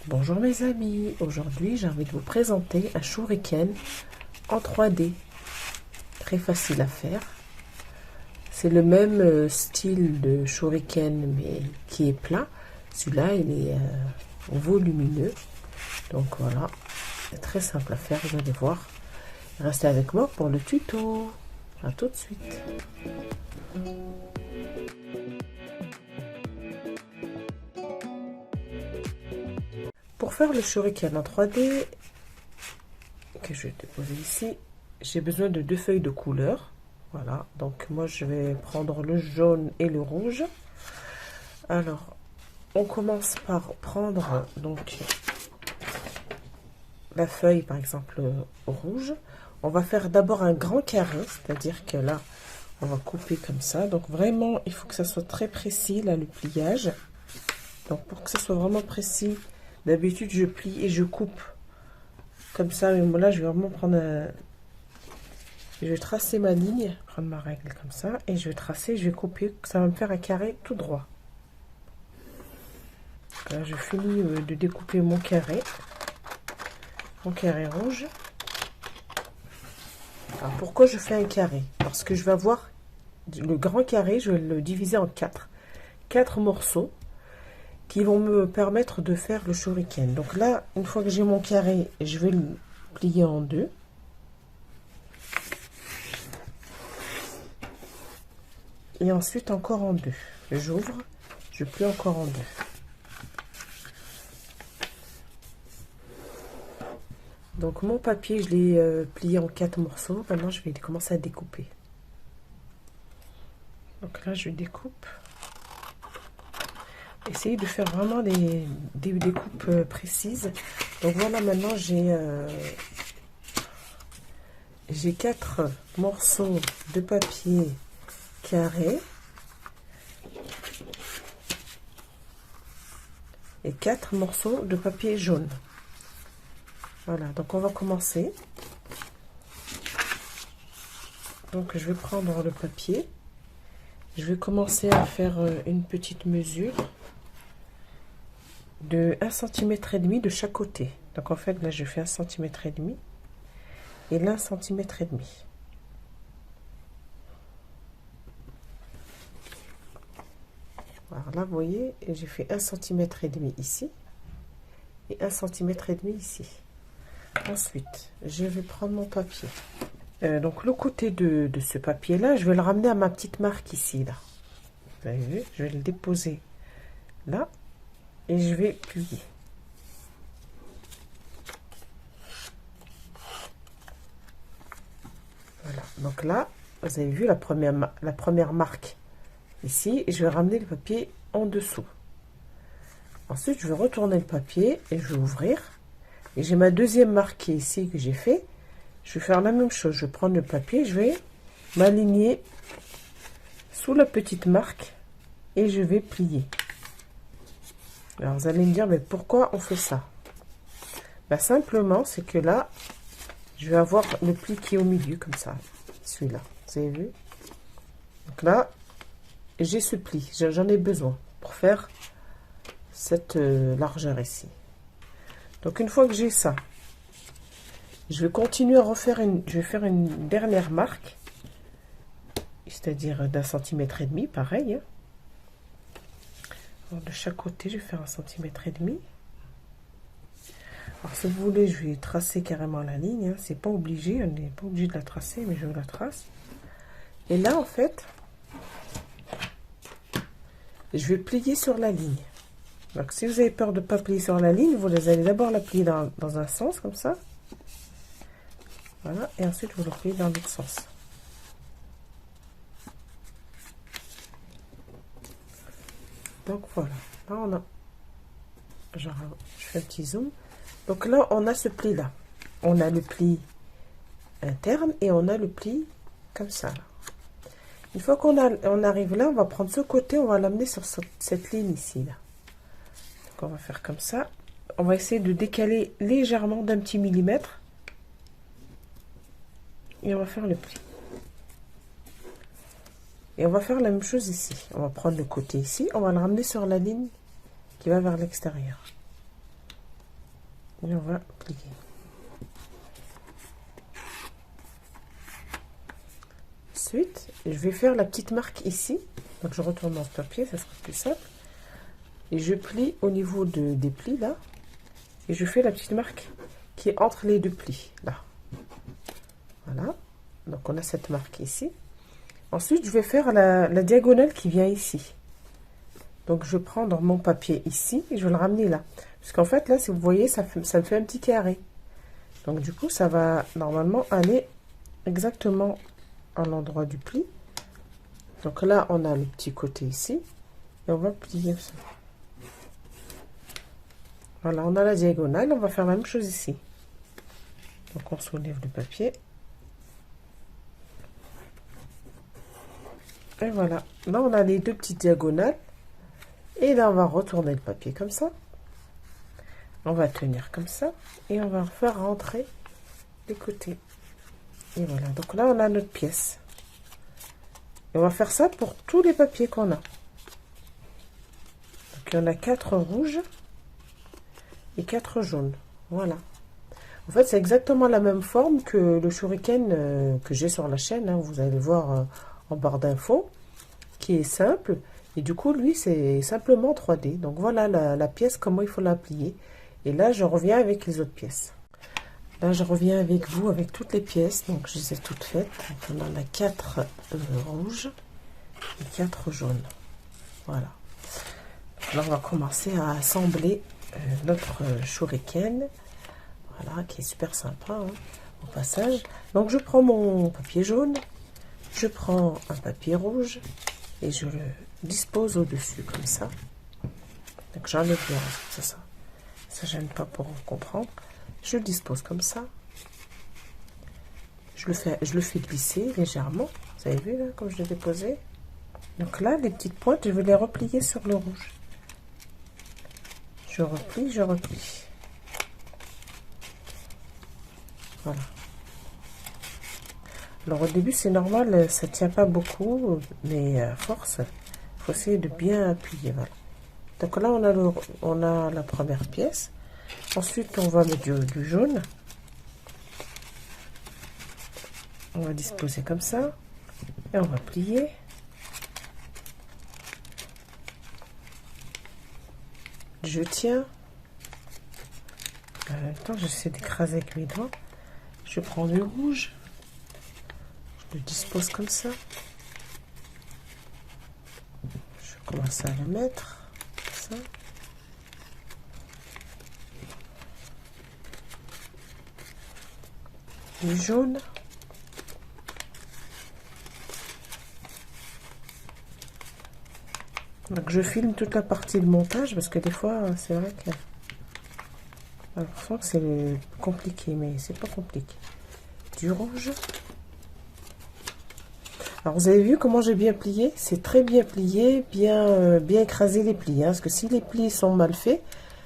Bonjour mes amis, aujourd'hui j'ai envie de vous présenter un shuriken en 3D, très facile à faire. C'est le même style de shuriken mais qui est plat, celui-là il est volumineux, donc voilà, c'est très simple à faire, vous allez voir. Restez avec moi pour le tuto, à tout de suite. Pour faire le shuriken en 3D, que je vais déposer ici, j'ai besoin de 2 feuilles de couleur. Voilà, donc moi je vais prendre le jaune et le rouge. Alors, on commence par prendre donc la feuille, par exemple rouge. On va faire d'abord un grand carré, c'est-à-dire que là, on va couper comme ça. Donc vraiment, il faut que ça soit très précis, là, le pliage. Donc pour que ça soit vraiment précis, d'habitude je plie et je coupe comme ça. Mais là, je vais vraiment prendre je vais tracer ma ligne, prendre ma règle comme ça, et je vais tracer, je vais couper, ça va me faire un carré tout droit. Là, je finis de découper mon carré rouge. Alors, pourquoi je fais un carré? Parce que je vais avoir le grand carré, je vais le diviser en 4 morceaux qui vont me permettre de faire le shuriken. Donc là, une fois que j'ai mon carré, je vais le plier en 2. Et ensuite encore en 2. J'ouvre, je plie encore en 2. Donc mon papier, je l'ai plié en 4 morceaux. Maintenant, je vais commencer à découper. Donc là, je découpe. Essayez de faire vraiment des découpes précises. Donc voilà, maintenant j'ai 4 morceaux de papier carré et 4 morceaux de papier jaune. Voilà, donc on va commencer. Donc je vais prendre le papier. Je vais commencer à faire une petite mesure de 1,5 cm de chaque côté. Donc en fait là je fais 1,5 cm et là 1,5 cm. Alors là vous voyez, j'ai fait 1,5 cm ici et 1,5 cm ici. Ensuite je vais prendre mon papier. Donc le côté de ce papier là, je vais le ramener à ma petite marque ici là. Vous avez vu, je vais le déposer là et je vais plier. Voilà, donc là vous avez vu la première marque ici, et je vais ramener le papier en dessous. Ensuite je vais retourner le papier et je vais ouvrir, et j'ai ma deuxième marque ici que j'ai fait. Je vais faire la même chose, je vais prendre le papier, je vais m'aligner sous la petite marque et je vais plier. Alors vous allez me dire, mais pourquoi on fait ça? Ben, simplement, c'est que là, je vais avoir le pli qui est au milieu, comme ça, celui-là, vous avez vu? Donc là, j'ai ce pli, j'en ai besoin pour faire cette largeur ici. Donc une fois que j'ai ça, je vais continuer à refaire je vais faire une dernière marque, c'est-à-dire d'1,5 cm, pareil. Hein. Alors de chaque côté, je vais faire 1,5 cm. Alors si vous voulez, je vais tracer carrément la ligne. Hein. C'est pas obligé, on n'est pas obligé de la tracer, mais je la trace. Et là, en fait, je vais plier sur la ligne. Donc si vous avez peur de ne pas plier sur la ligne, vous allez d'abord la plier dans un sens, comme ça. Voilà, et ensuite vous le pliez dans l'autre sens. Donc voilà, là on a, je fais un petit zoom. Donc là on a ce pli là, on a le pli interne et on a le pli comme ça. Là. Une fois qu'on arrive là, on va prendre ce côté, on va l'amener sur cette ligne ici là. Donc on va faire comme ça. On va essayer de décaler légèrement d'un petit millimètre. Et on va faire le pli. Et on va faire la même chose ici. On va prendre le côté ici, on va le ramener sur la ligne qui va vers l'extérieur. Et on va plier. Ensuite, je vais faire la petite marque ici. Donc je retourne dans ce papier, ça sera plus simple. Et je plie au niveau des plis là. Et je fais la petite marque qui est entre les deux plis là. Voilà. Donc on a cette marque ici. Ensuite, je vais faire la diagonale qui vient ici. Donc je prends dans mon papier ici et je vais le ramener là. Parce qu'en fait là, si vous voyez, ça me fait un petit carré. Donc du coup, ça va normalement aller exactement à l'endroit du pli. Donc là, on a le petit côté ici. Et on va plier ça. Voilà, on a la diagonale. On va faire la même chose ici. Donc on soulève le papier. Et voilà. Là, on a les deux petites diagonales. Et là, on va retourner le papier comme ça. On va tenir comme ça. Et on va faire rentrer les côtés. Et voilà. Donc là, on a notre pièce. Et on va faire ça pour tous les papiers qu'on a. Donc, il y en a 4 rouges et 4 jaunes. Voilà. En fait, c'est exactement la même forme que le shuriken que j'ai sur la chaîne. Hein. Vous allez voir en barre d'infos. Qui est simple. Et du coup, lui, c'est simplement 3D. Donc, voilà la pièce, comment il faut la plier. Et là, je reviens avec les autres pièces. Là, je reviens avec vous, avec toutes les pièces. Donc, je les ai toutes faites. Donc, on en a 4 rouges et 4 jaunes. Voilà. Donc, là, on va commencer à assembler notre shuriken. Voilà, qui est super sympa, hein, au passage. Donc, je prends mon papier jaune. Je prends un papier rouge. Et je le dispose au-dessus, comme ça. Donc, j'enlève bien, c'est ça. Ça, j'aime pas pour comprendre. Je le dispose comme ça. Je le fais glisser légèrement. Vous avez vu, là, comme je l'ai déposé. Donc là, les petites pointes, je vais les replier sur le rouge. Je replie, je replie. Voilà. Alors, au début, c'est normal, ça ne tient pas beaucoup, mais à force, il faut essayer de bien appuyer. Voilà. Donc là, on a la première pièce. Ensuite, on va mettre du jaune. On va disposer comme ça. Et on va plier. Je tiens. En même temps, j'essaie d'écraser avec mes doigts. Je prends du rouge. Je le dispose comme ça. Je commence à le mettre. Comme ça. Du jaune. Donc je filme toute la partie de montage parce que des fois c'est vrai que j'ai l'impression que c'est compliqué, mais c'est pas compliqué. Du rouge. Alors vous avez vu comment j'ai bien plié? C'est très bien plié, bien écrasé les plis, hein, parce que si les plis sont mal faits,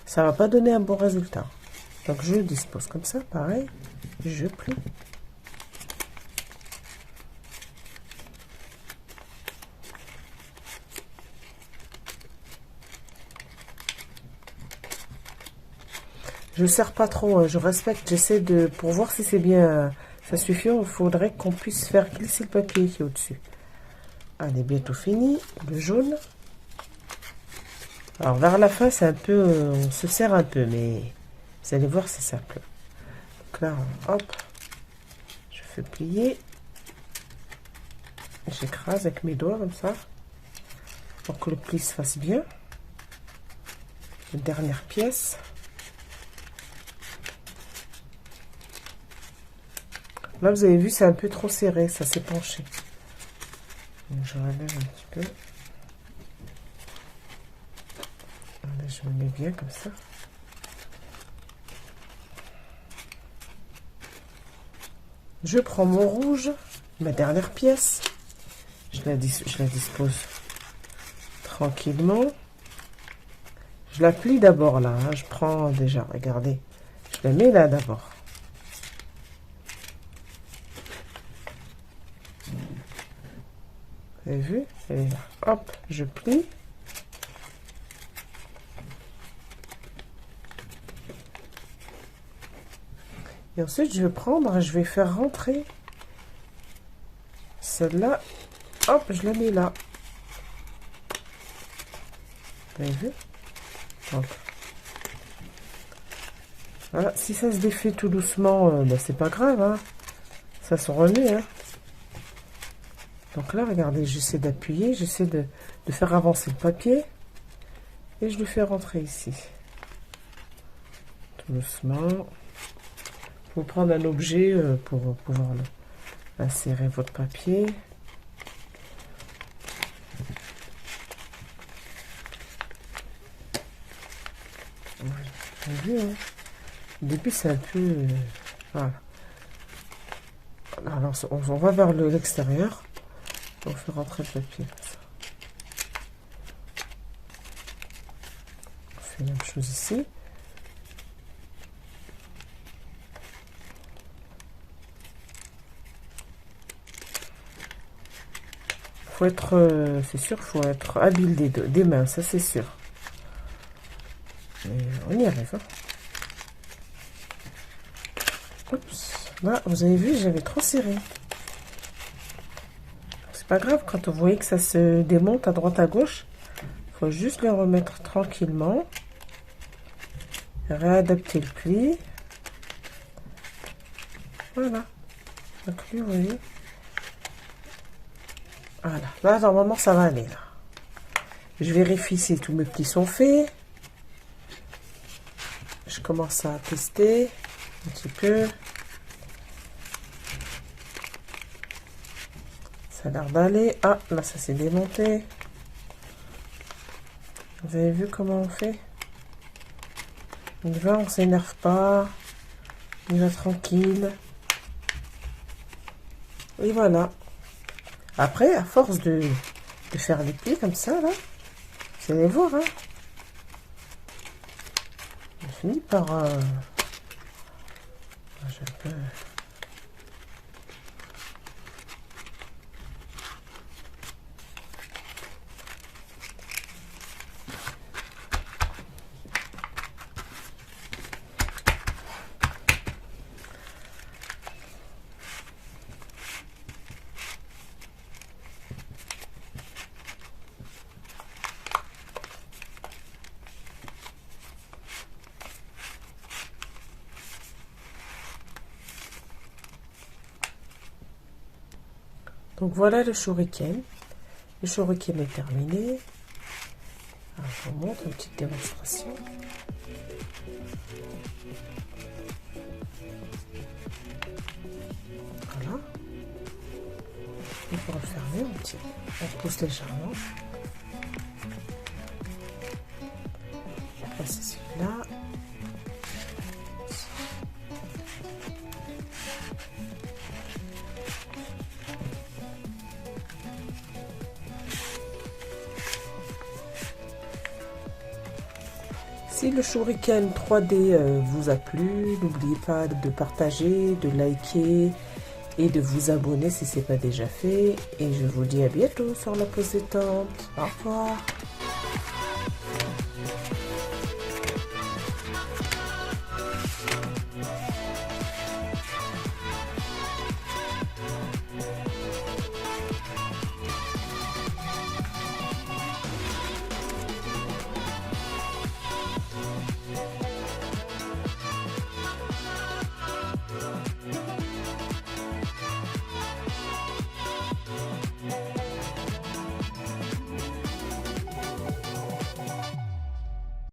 ça va pas donner un bon résultat. Donc je le dispose comme ça, pareil, je plie. Je serre pas trop, je respecte, j'essaie de, pour voir si c'est bien, ça suffit, il faudrait qu'on puisse faire glisser le papier qui est au-dessus. Allez, bientôt fini, le jaune. Alors vers la fin, c'est un peu, on se serre un peu, mais vous allez voir, c'est simple. Donc là, hop, je fais plier. J'écrase avec mes doigts comme ça, pour que le pli se fasse bien. Une dernière pièce. Là, vous avez vu, c'est un peu trop serré, ça s'est penché. Donc, je relève un petit peu. Là, je me mets bien comme ça. Je prends mon rouge, ma dernière pièce. Je la dispose tranquillement. Je la plie d'abord là. Hein. Je prends déjà, regardez. Je la mets là d'abord. Vous avez vu? Elle est là. Hop, je plie. Et ensuite, je vais prendre, je vais faire rentrer celle-là. Hop, je la mets là. Vous avez vu? Donc, voilà, si ça se défait tout doucement, ben, c'est pas grave, hein. Ça se remet, hein. Donc là, regardez, j'essaie d'appuyer, j'essaie de faire avancer le papier. Et je le fais rentrer ici. Tout doucement. Il faut prendre un objet pour pouvoir insérer votre papier. Vous avez vu, hein? Au début, c'est un peu... voilà. Alors, on va vers l'extérieur. On fait rentrer le papier. On fait la même chose ici. Faut être, c'est sûr, faut être habile des mains, ça c'est sûr. Mais on y arrive. Hein. Oups. Là, vous avez vu, j'avais trop serré. C'est pas grave, quand vous voyez que ça se démonte à droite à gauche, il faut juste le remettre tranquillement. Réadapter le pli. Voilà. Donc lui, vous voyez. Voilà. Là, normalement, ça va aller. Là. Je vérifie si tous mes plis sont faits. Je commence à tester un petit peu. Ça a l'air d'aller. Ah, là, ça s'est démonté. Vous avez vu comment on fait? On y va, on s'énerve pas. On y va tranquille. Et voilà. Après, à force de faire les plis comme ça, là, vous allez voir, hein. On finit par... j'ai un peu... Donc voilà le shuriken. Le shuriken est terminé. Alors, je vous montre une petite démonstration. Voilà. Et pour le fermer, on pousse légèrement. Après c'est celui-là. Si le shuriken 3D vous a plu, n'oubliez pas de partager, de liker et de vous abonner si ce n'est pas déjà fait. Et je vous dis à bientôt sur la pause détente. Au revoir.